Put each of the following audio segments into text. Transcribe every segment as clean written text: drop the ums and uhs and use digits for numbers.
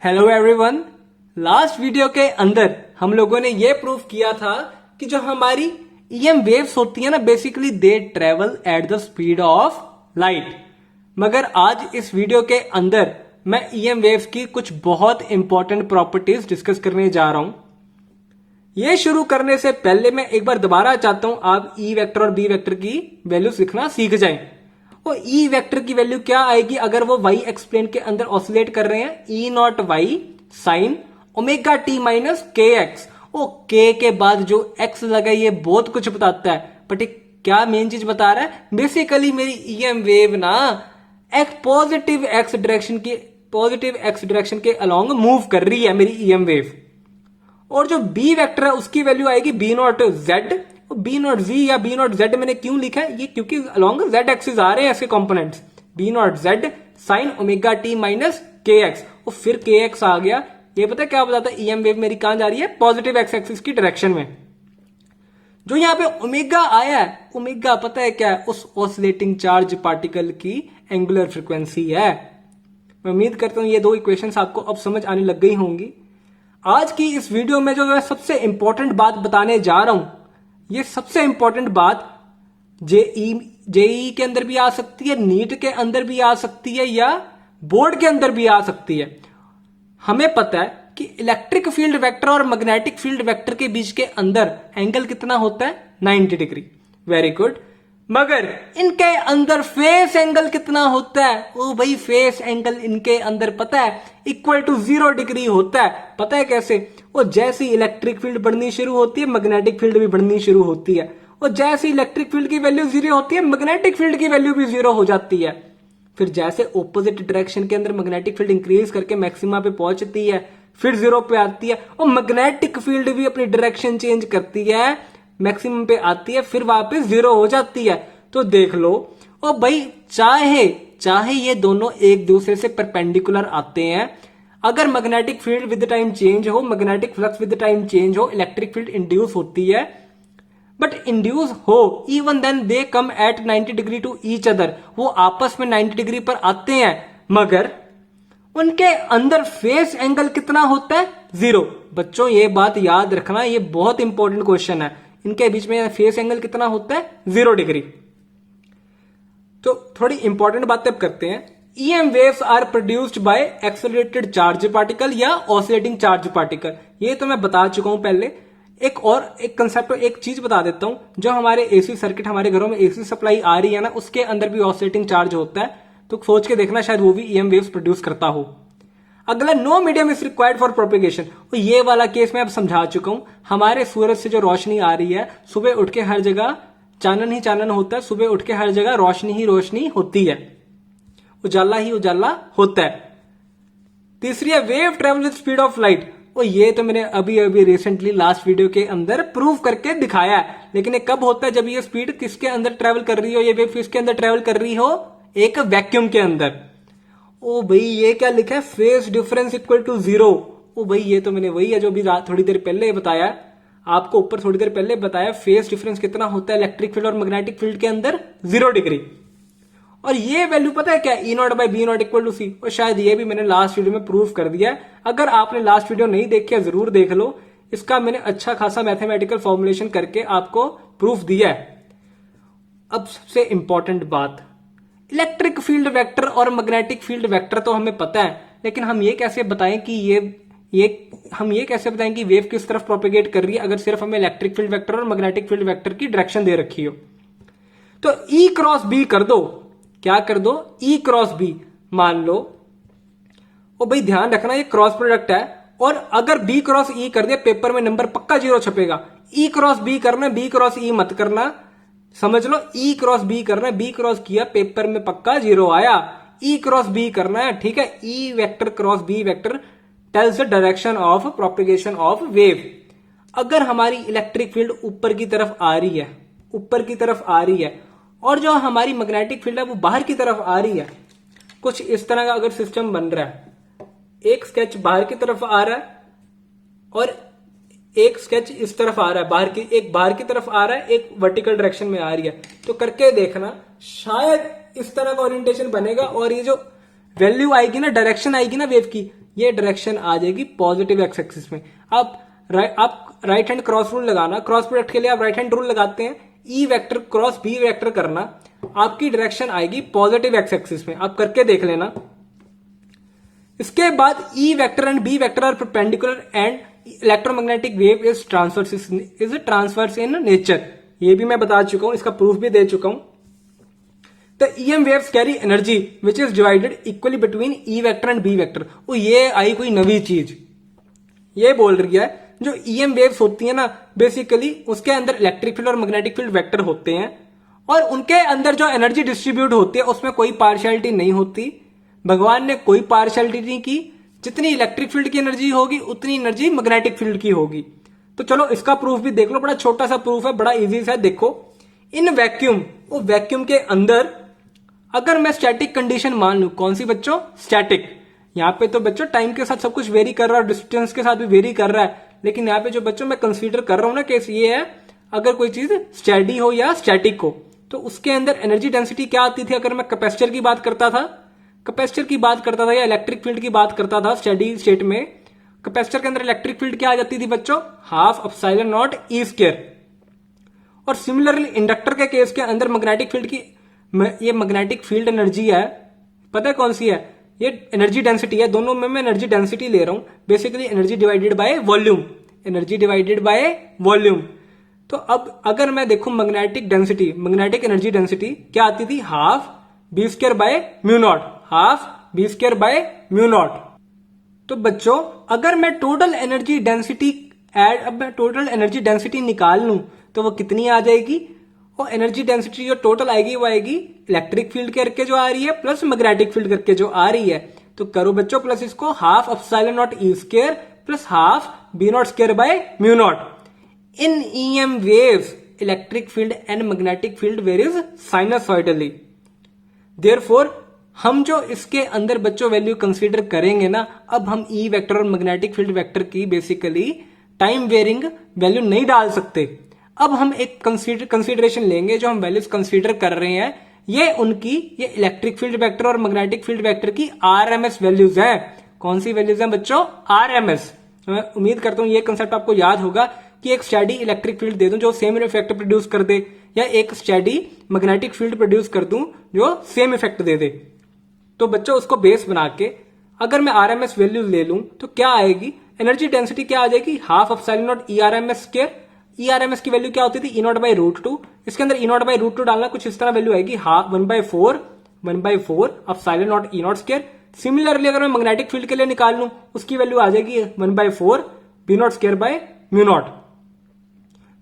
Hello everyone. Last video के अंदर हम लोगों ने ये प्रूव किया था कि जो हमारी ईएम वेव्स होती है ना, basically they travel at the speed of light. मगर आज इस वीडियो के अंदर मैं ईएम वेव्स की कुछ बहुत इंपॉर्टेंट प्रॉपर्टीज डिस्कस करने जा रहा हूं। ये शुरू करने से पहले मैं एक बार दोबारा चाहता हूं आप ई वेक्टर और बी वेक्टर की वैल्यूज लिखना सीख जाएं। वो ई वेक्टर की वैल्यू क्या आएगी अगर वो वाई एक्सप्लेन के अंदर ऑसिलेट कर रहे हैं, E naught Y sine omega T minus के एक्स। ओ के के बाद जो एक्स लगा ये बहुत कुछ बताता है, बट क्या मेन चीज बता रहा है? बेसिकली मेरी ईएम वेव ना एक पॉजिटिव एक्स डायरेक्शन के अलोंग मूव कर रही है मेरी ईएम वेव। और जो बी वेक्टर है उसकी वैल्यू आएगी B not Z, B naught G या बी नॉट जेड मैंने क्यों लिखा है? ये क्योंकि अलॉन्ग जेड एक्सिस आ रहे हैं इसके components, b not z sine omega T minus के एक्स। और फिर के एक्स आ गया, ये पता है क्या बताता है? ईएम वेव मेरी कहां जा रही है? पॉजिटिव एक्स एक्सिस की डायरेक्शन में। जो यहां पे ओमेगा आया है, ओमेगा पता है क्या है? उस ऑसिलेटिंग चार्ज पार्टिकल की एंगुलर फ्रीक्वेंसी है। मैं उम्मीद करता हूं ये दो इक्वेशंस आपको अब समझ आने लग गई होंगी। आज की इस वीडियो में जो मैं सबसे इंपॉर्टेंट बात बताने जा रहा हूं, ये सबसे इंपॉर्टेंट बात जेई के अंदर भी आ सकती है, नीट के अंदर भी आ सकती है, या बोर्ड के अंदर भी आ सकती है। हमें पता है कि इलेक्ट्रिक फील्ड वेक्टर और मैग्नेटिक फील्ड वेक्टर के बीच के अंदर एंगल कितना होता है? 90 डिग्री। Very good. मगर इनके अंदर फेस एंगल कितना होता है? ओ भाई, फेस एंगल इनके अंदर पता है इक्वल टू 0 डिग्री होता है। पता है कैसे? और जैसी इलेक्ट्रिक फील्ड बढ़नी शुरू होती है, मैग्नेटिक फील्ड भी बढ़नी शुरू होती है। और जैसे इलेक्ट्रिक फील्ड की वैल्यू 0 होती है, मैग्नेटिक फील्ड की वैल्यू भी 0 हो जाती है। फिर जैसे ऑपोजिट डायरेक्शन के अंदर मैग्नेटिक फील्ड इंक्रीज करके मैक्सिमा पे पहुंचती है, फिर 0 पे आती है, और मैग्नेटिक फील्ड भी अपनी डायरेक्शन चेंज करती है, मैक्सिमम पे आती है, फिर वापस 0 हो जाती है। तो देख लो, और भाई चाहे ये दोनों एक दूसरे से परपेंडिकुलर आते हैं, अगर magnetic field with time change हो, magnetic flux with time change हो, इलेक्ट्रिक फील्ड इंड्यूस होती है, बट इंड्यूस हो even then they come at 90 degree to each other. वो आपस में 90 डिग्री पर आते हैं, मगर उनके अंदर फेस एंगल कितना होता है? 0। बच्चों ये बात याद रखना, ये बहुत इंपॉर्टेंट क्वेश्चन है। इनके बीच में फेस एंगल कितना होता है? 0 डिग्री। तो थोड़ी इंपॉर्टेंट बातें अब करते हैं। EM waves are produced by accelerated charge particle या ऑसिलेटिंग चार्ज पार्टिकल। ये तो मैं बता चुका हूं पहले। एक कंसेप्ट, एक चीज बता देता हूं। जो हमारे एसी सर्किट, हमारे घरों में एसी सप्लाई आ रही है ना, उसके अंदर भी ऑसिलेटिंग चार्ज होता है। तो सोच के देखना, शायद वो भी ईएम वेव्स प्रोड्यूस करता हो। अगला, no medium is required for propagation. और ये वाला केस मैं अब समझा चुका हूं। हमारे सूरज से जो रोशनी आ रही है, सुबह उठ के हर जगह चानन ही चानन होता है, सुबह उठ के हर जगह रोशनी ही रोशनी होती है, उजाला ही उजाला होता है। तीसरी है, wave travel with speed of light. और ये तो मैंने अभी रिसेंटली लास्ट वीडियो के अंदर प्रूव करके दिखाया है। लेकिन ये कब होता है? जब ये स्पीड किसके अंदर ट्रेवल कर रही हो, ये वेव किसके अंदर ट्रेवल कर रही हो? एक वैक्यूम के अंदर। ओ भाई, ये क्या लिखा है? Phase difference equal to 0। ओ भाई, ये तो मैंने वही है जो अभी थोड़ी देर पहले बताया आपको, ऊपर थोड़ी देर पहले बताया। फेस डिफरेंस कितना होता है इलेक्ट्रिक फील्ड और मैग्नेटिक फील्ड के अंदर? 0 डिग्री। और ये वैल्यू पता है क्या? E naught by B naught equal to C. और शायद ये भी मैंने लास्ट वीडियो में प्रूव कर दिया है। अगर आपने लास्ट वीडियो नहीं देखी है, जरूर देख लो। इसका मैंने अच्छा खासा मैथमेटिकल फॉर्मुलेशन करके आपको प्रूफ दिया है। अब सबसे इंपॉर्टेंट बात, इलेक्ट्रिक फील्ड वेक्टर और मैग्नेटिक फील्ड वेक्टर तो हमें पता है, लेकिन हम ये कैसे बताएं कि वेव किस तरफ प्रोपेगेट कर रही है, अगर सिर्फ हमें इलेक्ट्रिक फील्ड वेक्टर और मैग्नेटिक फील्ड वेक्टर की डायरेक्शन दे रखी हो। तो ई क्रॉस बी कर दो। क्या कर दो? ई क्रॉस बी मान लो। ओ भाई, ध्यान रखना ये क्रॉस प्रोडक्ट है, और अगर बी क्रॉस ई कर दिया, पेपर में नंबर पक्का 0 छपेगा। ई क्रॉस बी करना, बी क्रॉस ई मत करना। समझ लो, ई क्रॉस बी करना, बी क्रॉस किया, पेपर में पक्का 0 आया। ई क्रॉस बी करना है, ठीक है? E vector cross b vector tells the direction of propagation of wave. अगर हमारी इलेक्ट्रिक फील्ड ऊपर की तरफ आ रही है, और जो हमारी मैग्नेटिक फील्ड है वो बाहर की तरफ आ रही है, कुछ इस तरह का अगर सिस्टम बन रहा है, एक स्केच बाहर की तरफ आ रहा है और एक स्केच इस तरफ आ रहा है, एक बाहर की तरफ आ रहा है, एक वर्टिकल डायरेक्शन में आ रही है, तो करके देखना, शायद इस तरह का ओरिएंटेशन बनेगा। और ये जो वैल्यू आएगी ना, डायरेक्शन आएगी ना वेव की, ये डायरेक्शन आ जाएगी पॉजिटिव एक्स एक्सिस में। आप राइट हैंड क्रॉस रूल लगाना, क्रॉस प्रोडक्ट के लिए आप राइट हैंड रूल लगाते हैं, e vector cross b vector करना, आपकी डायरेक्शन आएगी पॉजिटिव एक्स एक्सिस में। आप करके देख लेना। इसके बाद e vector and b vector are perpendicular and electromagnetic wave is transverse in nature. ये भी मैं बता चुका हूं, इसका प्रूफ भी दे चुका हूं। The EM waves carry energy which is divided equally between e vector and b vector. वो ये आई कोई नवी चीज, ये बोल रही है जो EM waves होती है ना, बेसिकली उसके अंदर इलेक्ट्रिक फील्ड और मैग्नेटिक फील्ड वेक्टर होते हैं, और उनके अंदर जो एनर्जी डिस्ट्रीब्यूट होती है उसमें कोई पार्शियलिटी नहीं होती। भगवान ने कोई पार्शियलिटी नहीं की, जितनी इलेक्ट्रिक फील्ड की एनर्जी होगी उतनी एनर्जी मैग्नेटिक फील्ड की होगी। तो चलो इसका प्रूफ भी देख लो, बड़ा छोटा सा प्रूफ है, बड़ा इजी सा है। देखो, इन वैक्यूम, वो वैक्यूम के अंदर अगर मैं स्टैटिक कंडीशन मान लू, कौन सी बच्चों? स्टैटिक। यहां पे तो बच्चों टाइम के साथ सब कुछ वेरी कर रहा है, डिस्टेंस के साथ भी वेरी कर रहा है, लेकिन यहां पे जो बच्चों मैं कंसीडर कर रहा हूं ना केस ये है, अगर कोई चीज स्टेडी हो या स्टैटिक हो तो उसके अंदर एनर्जी डेंसिटी क्या आती थी? अगर मैं कैपेसिटर की बात करता था, या इलेक्ट्रिक फील्ड की बात करता था स्टेडी स्टेट में, कैपेसिटर के अंदर इलेक्ट्रिक फील्ड क्या आ जाती थी बच्चों? Half epsilon naught E square. और सिमिलरली इंडक्टर के केस के अंदर मैग्नेटिक फील्ड की, ये मैग्नेटिक फील्ड एनर्जी है, पता है कौन सी है? ये एनर्जी डेंसिटी है। दोनों में मैं एनर्जी डेंसिटी ले रहा हूं, basically energy divided by volume, energy divided by volume. तो अब अगर मैं देखूं magnetic density, magnetic energy density क्या आती थी? Half b square by mu nought, half b square by mu nought. तो बच्चों अगर मैं टोटल एनर्जी डेंसिटी अब मैं टोटल एनर्जी डेंसिटी निकाल लूं तो वो कितनी आ जाएगी? और एनर्जी डेंसिटी जो टोटल आएगी वो आएगी इलेक्ट्रिक फील्ड करके जो आ रही है प्लस मैग्नेटिक फील्ड करके जो आ रही है। तो करो बच्चों प्लस इसको, half epsilon naught E square plus half B naught square by mu naught. In EM waves electric field and magnetic field varies sinusoidally. Therefore हम जो इसके अंदर बच्चों वैल्यू कंसीडर करेंगे ना, अब हम ई वेक्टर और मैग्नेटिक फील्ड वेक्टर की बेसिकली टाइम वेरिंग वैल्यू नहीं डाल सकते। अब हम एक कंसीडरेशन लेंगे, जो हम वैल्यूज कंसीडर कर रहे हैं ये ये इलेक्ट्रिक फील्ड वेक्टर और मैग्नेटिक फील्ड वेक्टर की RMS वैल्यूज है। कौन सी वैल्यूज हैं बच्चों? RMS। मैं उम्मीद करता हूं ये कंसेप्ट आपको याद होगा कि एक स्टेडी इलेक्ट्रिक फील्ड दे दूं जो सेम इफेक्ट प्रोड्यूस कर दे, या एक स्टेडी मैग्नेटिक फील्ड प्रोड्यूस कर दूं जो सेम इफेक्ट दे दे। तो बच्चों उसको बेस बना के अगर मैं RMS वैल्यूज ले लूं तो क्या आएगी? एनर्जी डेंसिटी क्या आ जाएगी? Half epsilon naught ERMS square. ERMS की वैल्यू क्या होती थी? E0 by root two. इसके अंदर E0 बाई रूट टू डालना, कुछ इस तरह वैल्यू आएगी, half 1/4 epsilon not E0 square. Similarly अगर मैं मैग्नेटिक फील्ड के लिए निकाल लूं उसकी वैल्यू आ जाएगी 1/4 B0 square by mu naught.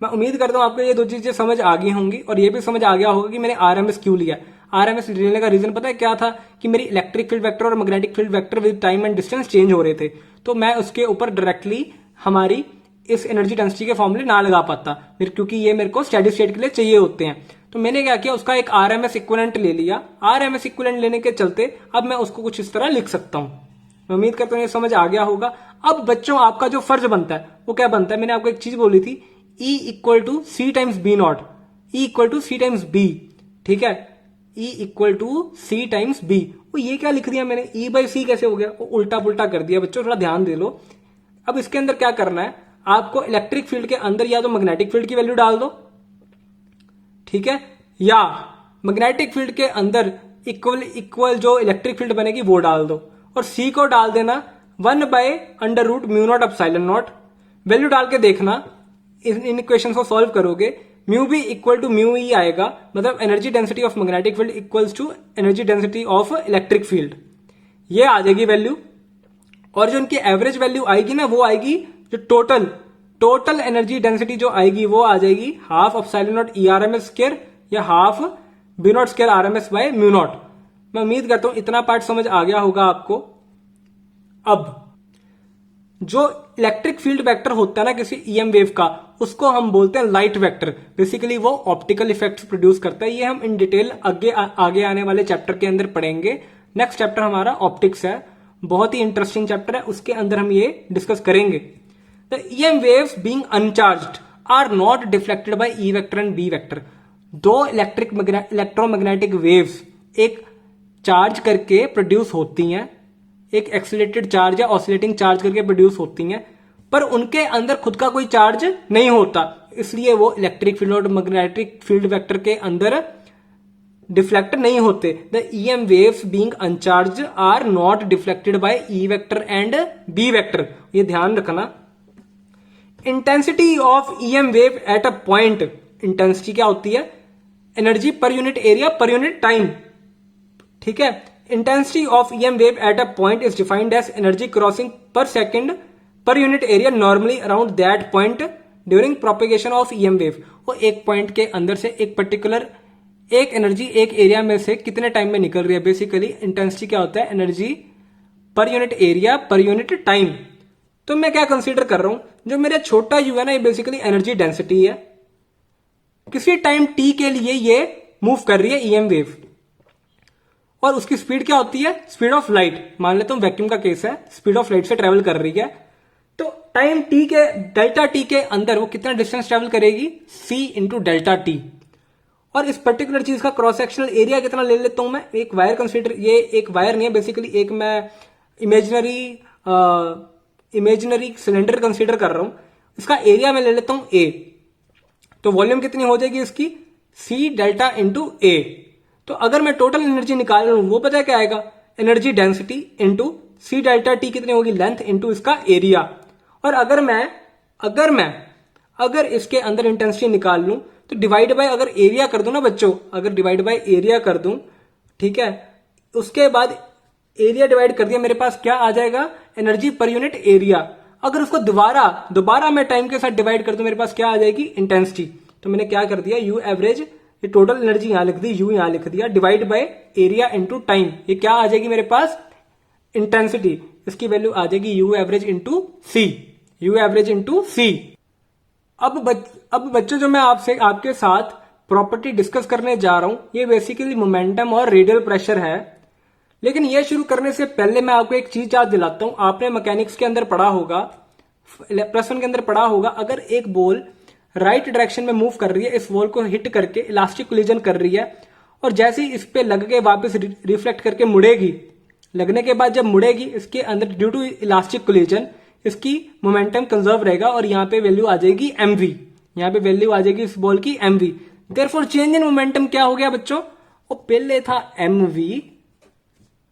मैं उम्मीद करता हूं आपको ये दो चीजें समझ आ गई होंगी, और ये भी समझ आ गया होगा कि मैंने RMS क्यों लिया। RMS लेने का रीजन पता है क्या था? कि मेरी इलेक्ट्रिक फील्ड वेक्टर और magnetic field vector with time and distance change हो रहे थे, तो मैं उसके ऊपर डायरेक्टली हमारी इस एनर्जी डेंसिटी के फॉर्मूले ना लगा पाता, क्योंकि ये मेरे को स्टेडी स्टेट के लिए चाहिए होते हैं। तो मैंने क्या किया, उसका एक RMS इक्विवेलेंट ले लिया। RMS इक्विवेलेंट लेने के चलते अब मैं उसको कुछ इस तरह लिख सकता हूं। मैं उम्मीद करता हूं ये समझ आ गया होगा। अब बच्चों आपका जो फर्ज बनता है वो क्या बनता है? मैंने आपको एक चीज बोली थी, E equal to c times b nought, E equal to c times b, ठीक है, E equal to c times b. वो ये क्या लिख दिया मैंने? E बाई सी कैसे हो गया? वो उल्टा पुल्टा कर दिया बच्चों, थोड़ा ध्यान दे लो। अब इसके अंदर क्या करना है आपको? इलेक्ट्रिक फील्ड के अंदर या तो मैग्नेटिक फील्ड की वैल्यू डाल दो, ठीक है, या मैग्नेटिक फील्ड के अंदर इक्वल जो इलेक्ट्रिक फील्ड बनेगी वो डाल दो, और सी को डाल देना 1/√μ नॉट एप्सिलॉन नॉट। वैल्यू डाल के देखना, इन इक्वेशन को सॉल्व करोगे, mu B equal to mu E आएगा, मतलब energy density of magnetic field equals to energy density of electric field. ये आ जाएगी वैल्यू, और जो इनकी एवरेज वैल्यू आएगी ना वो आएगी जो टोटल एनर्जी डेंसिटी जो आएगी वो आ जाएगी half epsilon naught ERMS square या half B naught square RMS by mu naught. मैं उम्मीद करता हूं इतना पार्ट समझ आ गया होगा आपको। अब जो इलेक्ट्रिक फील्ड वेक्टर होता है ना किसी EM वेव का, उसको हम बोलते हैं लाइट वेक्टर। बेसिकली वो ऑप्टिकल इफेक्ट्स प्रोड्यूस करता है। ये हम इन डिटेल आगे आने वाले चैप्टर के अंदर पढ़ेंगे। नेक्स्ट चैप्टर हमारा ऑप्टिक्स है, बहुत ही इंटरेस्टिंग चैप्टर है, उसके अंदर हम ये डिस्कस करेंगे। The EM waves being uncharged are not deflected by E vector and B vector। दो इलेक्ट्रोमैग्नेटिक वेव्स एक चार्ज करके प्रोड्यूस होती हैं, एक एक्सीलरेटेड चार्ज या ऑसिलेटिंग चार्ज करके प्रोड्यूस होती हैं, पर उनके अंदर खुद का कोई चार्ज नहीं होता, इसलिए वो इलेक्ट्रिक फील्ड और मैग्नेटिक फील्ड वेक्टर के अंदर डिफ्लेक्ट नहीं होते। The EM waves being uncharged are not deflected by E vector and B vector। ये ध्यान रखना। Intensity of EM wave at a point, intensity क्या होती है? Energy per unit area per unit time, ठीक है। Intensity of EM wave at a point is defined as energy crossing per second per unit area normally around that point during propagation of EM wave। वो एक point के अंदर से एक particular एक energy एक एरिया में से कितने टाइम में निकल रही है। बेसिकली इंटेंसिटी क्या होता है? Energy per unit area per unit time. तो मैं क्या कंसीडर कर रहा हूं, जो मेरा छोटा यू है ना, ये बेसिकली एनर्जी डेंसिटी है। किसी टाइम टी के लिए ये मूव कर रही है EM वेव, और उसकी स्पीड क्या होती है? Speed of light. मान लेता हूं वैक्यूम का केस है, स्पीड ऑफ लाइट से ट्रेवल कर रही है, तो टाइम टी के डेल्टा टी के अंदर वो कितना डिस्टेंस ट्रेवल करेगी? c into delta T. और इस पर्टिकुलर चीज का क्रॉस सेक्शनल एरिया कितना ले लेता हूं मैं? एक वायर कंसीडर, ये एक वायर नहीं है, बेसिकली एक मैं इमेजिनरी सिलेंडर कंसीडर कर रहा हूं। इसका एरिया मैं ले लेता हूं A, तो वॉल्यूम कितनी हो जाएगी इसकी? C delta into A। तो अगर मैं टोटल एनर्जी निकाल रहा हूं, वो पता है क्या आएगा? Energy density into C delta T कितनी होगी? लेंथ इंटू इसका एरिया। और अगर इसके अंदर इंटेंसिटी निकाल लूं, तो डिवाइड बाय अगर एरिया कर दूं ना बच्चों, अगर डिवाइड बाय एरिया कर दूं, ठीक है, उसके बाद एरिया डिवाइड कर दिया, मेरे पास क्या आ जाएगा? Energy per unit area. अगर उसको दोबारा मैं टाइम के साथ डिवाइड कर दूं, मेरे पास क्या आ जाएगी? इंटेंसिटी। तो मैंने क्या कर दिया? यू एवरेज, ये टोटल एनर्जी यहां लिख दी, यू यहां लिख दिया, divide by area into time. ये क्या आ जाएगी मेरे पास? इंटेंसिटी। इसकी वैल्यू आ जाएगी you average into C, you average into सी। अब बच्चों, जो मैं आपके साथ प्रॉपर्टी डिस्कस करने जा रहा हूं, ये बेसिकली मोमेंटम और रेडियल प्रेशर है। लेकिन ये शुरू करने से पहले मैं आपको एक चीज याद दिलाता हूं। आपने मैकेनिक्स के अंदर पढ़ा होगा, प्लस वन के अंदर पढ़ा होगा, अगर एक बॉल राइट डायरेक्शन में मूव कर रही है, इस बॉल को हिट करके इलास्टिक कोलिजन कर रही है, और जैसे ही इस पे लग के वापस रिफ्लेक्ट करके मुड़ेगी, लगने के बाद जब मुड़ेगी, इसके अंदर ड्यू टू इलास्टिक कोलिजन इसकी मोमेंटम कंजर्व रहेगा, और यहां पे वैल्यू आ जाएगी mv। यहां पे वैल्यू आ जाएगी इस बॉल की mv। Therefore change in momentum क्या हो गया बच्चों? वो पहले था mv,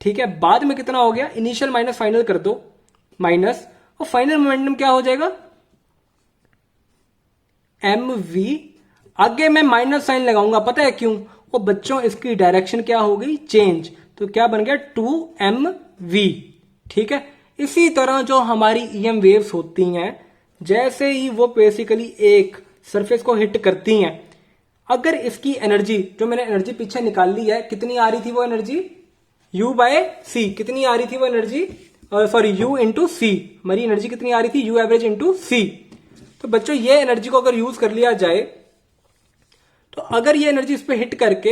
ठीक है, बाद में कितना हो गया? इनिशियल माइनस फाइनल कर दो, माइनस, और फाइनल मोमेंटम क्या हो जाएगा? mv। आगे मैं माइनस साइन लगाऊंगा, पता है क्यों? वो बच्चों इसकी डायरेक्शन क्या हो गई? चेंज। तो क्या बन गया? 2mv, ठीक है। इसी तरह जो हमारी EM वेव्स होती हैं, जैसे ही वो बेसिकली एक सरफेस को हिट करती हैं, अगर इसकी एनर्जी, जो मैंने एनर्जी पीछे निकाल ली है, कितनी आ रही थी वो एनर्जी? U bye C। कितनी आ रही थी वो एनर्जी? सॉरी, U इंटू सी। हमारी एनर्जी कितनी आ रही थी? U एवरेज इंटू सी। तो बच्चों, ये एनर्जी को अगर यूज कर लिया जाए, तो अगर ये एनर्जी इस पे हिट करके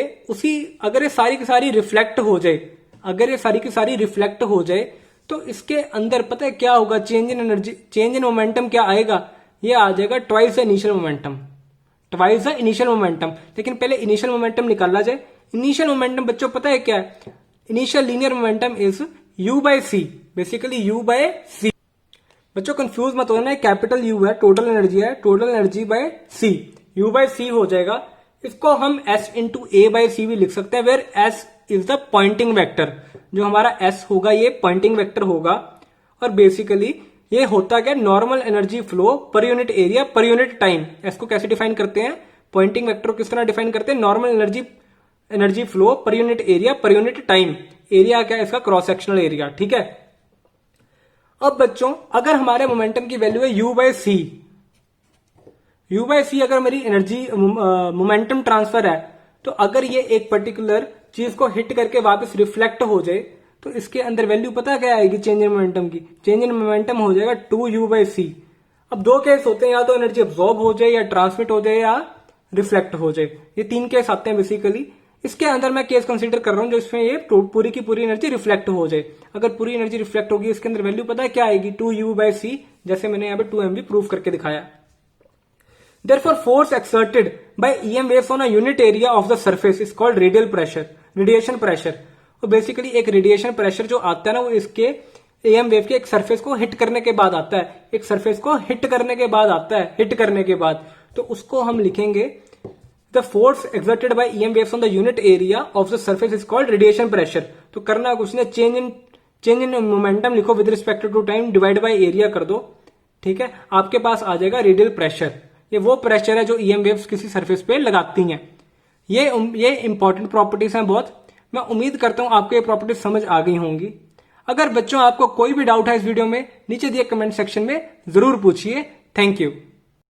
अगर ये सारी की सारी रिफ्लेक्ट हो जाए, अगर ये सारी की सारी रिफ्लेक्ट हो जाए, तो इसके अंदर पता है क्या होगा? Change in energy, change in momentum क्या आएगा? ये आ जाएगा twice the initial momentum, twice the initial momentum. लेकिन पहले इनिशियल मोमेंटम निकाला जाए। इनिशियल मोमेंटम बच्चों पता है क्या है? Initial linear momentum is u by C, basically u by C. बच्चों कंफ्यूज मत होना, कैपिटल U है, टोटल एनर्जी है, total energy by C, u by C हो जाएगा। इसको हम s into A by C भी लिख सकते हैं, where s is the Poynting vector. जो हमारा s होगा ये पॉइंटिंग वेक्टर होगा, और बेसिकली ये होता क्या? नॉर्मल एनर्जी फ्लो पर unit area per unit time. s को कैसे डिफाइन करते हैं? पॉइंटिंग वेक्टर को किस तरह डिफाइन करते हैं? नॉर्मल एनर्जी फ्लो पर unit area per unit time. Area क्या है इसका? क्रॉस सेक्शनल एरिया, ठीक है। अब बच्चों, अगर हमारे मोमेंटम की वैल्यू है u by C, u by सी अगर मेरी एनर्जी मोमेंटम ट्रांसफर है, तो अगर ये एक पर्टिकुलर चीज को हिट करके वापस रिफ्लेक्ट हो जाए, तो इसके अंदर वैल्यू पता क्या आएगी? चेंज इन मोमेंटम की। चेंज इन मोमेंटम हो जाएगा 2u बाय सी। अब दो केस होते हैं, या तो एनर्जी अब्सॉर्ब हो जाए, या ट्रांसमिट हो जाए, या रिफ्लेक्ट हो जाए। ये तीन केस आते हैं बेसिकली। इसके अंदर मैं केस कंसीडर कर रहा हूं जो इसमें ये पूरी की पूरी एनर्जी रिफ्लेक्ट हो जाए। अगर पूरी एनर्जी रिफ्लेक्ट होगी, इसके अंदर वैल्यू पता है क्या आएगी? 2u बाय सी, जैसे मैंने यहाँ पे 2mv प्रूफ करके दिखाया। Therefore, force exerted by EM waves on a unit area of the surface is called radial pressure, radiation pressure। तो बेसिकली एक रेडिएशन प्रेशर जो आता है ना, वो इसके एम वेव के एक सरफेस को हिट करने के बाद आता है, एक सरफेस को हिट करने के बाद आता है, हिट करने के बाद, तो उसको हम लिखेंगे the force exerted by EM waves on the unit area of the surface is called radiation pressure. तो करना कुछ नहीं, चेंज इन मोमेंटम लिखो with respect to time, divide by area कर दो, ठीक है, आपके पास आ जाएगा रेडियल प्रेशर। ये वो प्रेशर है जो ईएम वेव्स किसी सरफेस पे लगाती हैं। ये इंपॉर्टेंट प्रॉपर्टीज हैं बहुत। मैं उम्मीद करता हूं आपको ये प्रॉपर्टीज समझ आ गई होंगी। अगर बच्चों आपको कोई भी डाउट है इस वीडियो में, नीचे दिए कमेंट सेक्शन में जरूर पूछिए। Thank you.